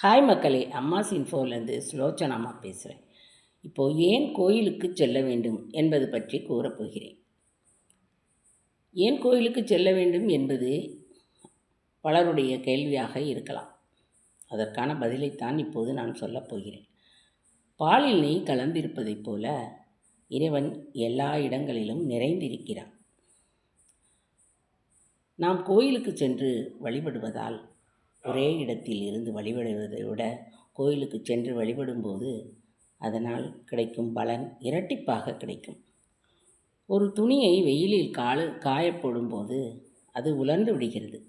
Hi மக்களே, அம்மாஸ் இன்ஃபோலேருந்து சுலோச்சனாமா பேசுகிறேன். இப்போது ஏன் கோயிலுக்கு செல்ல வேண்டும் என்பது பற்றி கூறப்போகிறேன். ஏன் கோயிலுக்கு செல்ல வேண்டும் என்பது பலருடைய கேள்வியாக இருக்கலாம். அதற்கான பதிலைத்தான் இப்போது நான் சொல்லப் போகிறேன். பாலில் நெய் கலந்திருப்பதைப் போல இறைவன் எல்லா இடங்களிலும் நிறைந்திருக்கிறான். நாம் கோயிலுக்கு சென்று வழிபடுவதால் ஒரே இடத்தில் இருந்து வழிபடுவதை விட கோயிலுக்கு சென்று வழிபடும்போது அதனால் கிடைக்கும் பலன் இரட்டிப்பாக கிடைக்கும். ஒரு துணியை வெயிலில் காயப்போடும்போது அது உலர்ந்து விடுகிறது.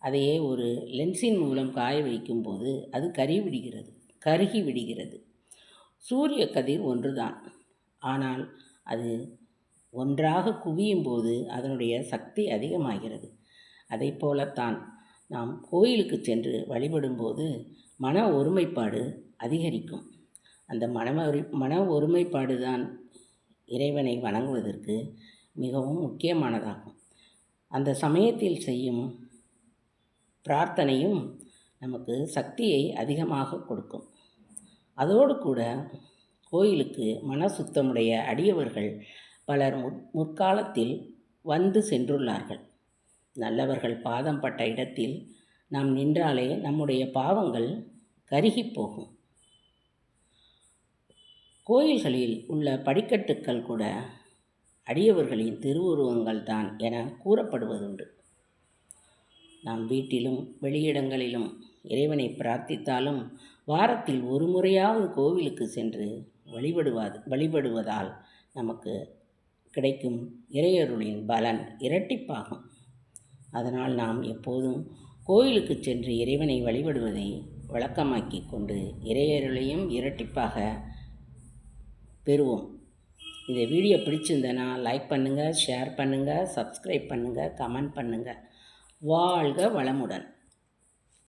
அதையே ஒரு லென்ஸின் மூலம் காய வைக்கும்போது அது கருகி விடுகிறது. சூரிய கதிர் ஒன்றுதான், ஆனால் அது ஒன்றாக குவியும் போது அதனுடைய சக்தி அதிகமாகிறது. அதை போலத்தான் நாம் கோயிலுக்கு சென்று வழிபடும்போது மன ஒருமைப்பாடு அதிகரிக்கும். அந்த மன ஒருமைப்பாடு தான் இறைவனை வணங்குவதற்கு மிகவும் முக்கியமானதாகும். அந்த சமயத்தில் செய்யும் பிரார்த்தனையும் நமக்கு சக்தியை அதிகமாக கொடுக்கும். அதோடு கூட கோயிலுக்கு மன சுத்தமுடைய அடியவர்கள் பலர் முற்காலத்தில் வந்து சென்றுள்ளார்கள். நல்லவர்கள் பாதம் பட்ட இடத்தில் நாம் நின்றாலே நம்முடைய பாவங்கள் கருகி போகும். கோயில்களில் உள்ள படிக்கட்டுக்கள் கூட அடியவர்களின் திருவுருவங்கள் தான் என கூறப்படுவதுண்டு. நாம் வீட்டிலும் வெளியிடங்களிலும் இறைவனை பிரார்த்தித்தாலும் வாரத்தில் ஒரு முறையாவது கோவிலுக்கு சென்று வழிபடுவதால் நமக்கு கிடைக்கும் இறையருளின் பலன் இரட்டிப்பாகும். அதனால் நாம் எப்போதும் கோயிலுக்கு சென்று இறைவனை வழிபடுவதை வழக்கமாக்கி கொண்டு இறையருளையும் இரட்டிப்பாக பெறுவோம். இந்த வீடியோ பிடிச்சிருந்தனா லைக் பண்ணுங்கள், ஷேர் பண்ணுங்கள், சப்ஸ்கிரைப் பண்ணுங்கள், கமெண்ட் பண்ணுங்கள். வாழ்க வளமுடன்.